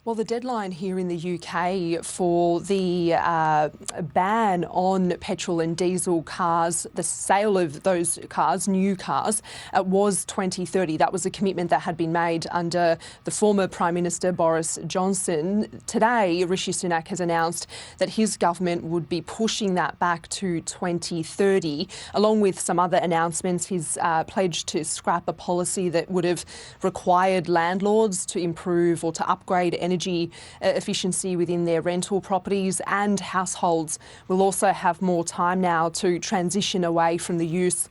Well, the deadline here in the UK for the ban on petrol and diesel cars, the sale of those cars, new cars, was 2030. That was a commitment that had been made under the former Prime Minister Boris Johnson. Today, Rishi Sunak has announced that his government would be pushing that back to 2030. Along with some other announcements, he's pledged to scrap a policy that would have required landlords to improve or to upgrade energy efficiency within their rental properties, and households will also have more time now to transition away from the use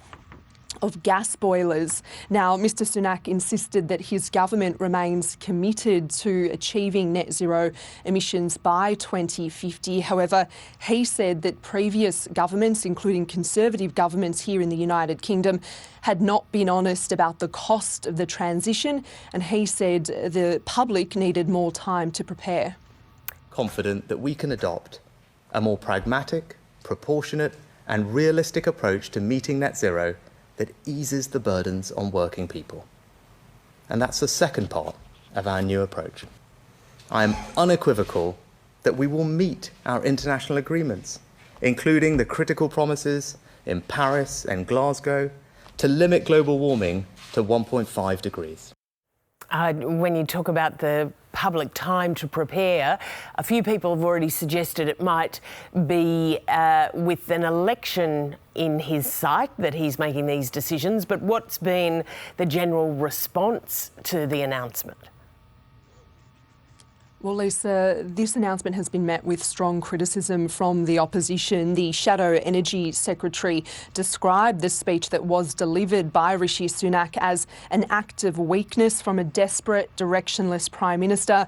of gas boilers. Now, Mr Sunak insisted that his government remains committed to achieving net zero emissions by 2050. However, he said that previous governments, including Conservative governments here in the United Kingdom, had not been honest about the cost of the transition, and he said the public needed more time to prepare. Confident that we can adopt a more pragmatic, proportionate and realistic approach to meeting net zero that eases the burdens on working people. And that's the second part of our new approach. I am unequivocal that we will meet our international agreements, including the critical promises in Paris and Glasgow to limit global warming to 1.5 degrees. When you talk about the public time to prepare, a few people have already suggested it might be with an election in his sight that he's making these decisions. But what's been the general response to the announcement? Well, Lisa, this announcement has been met with strong criticism from the opposition. The Shadow Energy Secretary described the speech that was delivered by Rishi Sunak as an act of weakness from a desperate, directionless Prime Minister,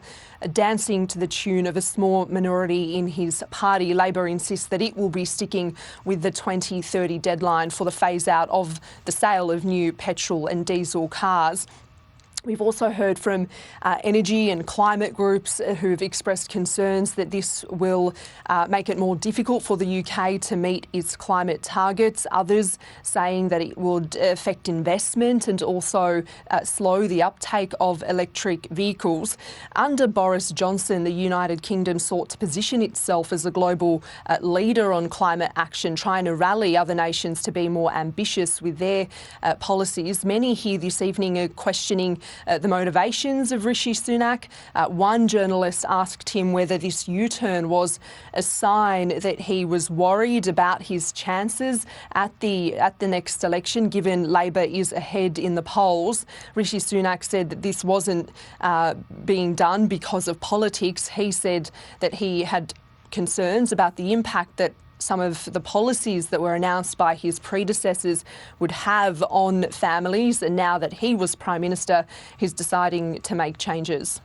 dancing to the tune of a small minority in his party. Labor insists that it will be sticking with the 2030 deadline for the phase-out of the sale of new petrol and diesel cars. We've also heard from energy and climate groups who've expressed concerns that this will make it more difficult for the UK to meet its climate targets. Others saying that it would affect investment and also slow the uptake of electric vehicles. Under Boris Johnson, the United Kingdom sought to position itself as a global leader on climate action, trying to rally other nations to be more ambitious with their policies. Many here this evening are questioning the motivations of Rishi Sunak. One journalist asked him whether this U-turn was a sign that he was worried about his chances at the next election, given Labor is ahead in the polls. Rishi Sunak said that this wasn't being done because of politics. He said that he had concerns about the impact that some of the policies that were announced by his predecessors would have on families. And now that he was Prime Minister, he's deciding to make changes.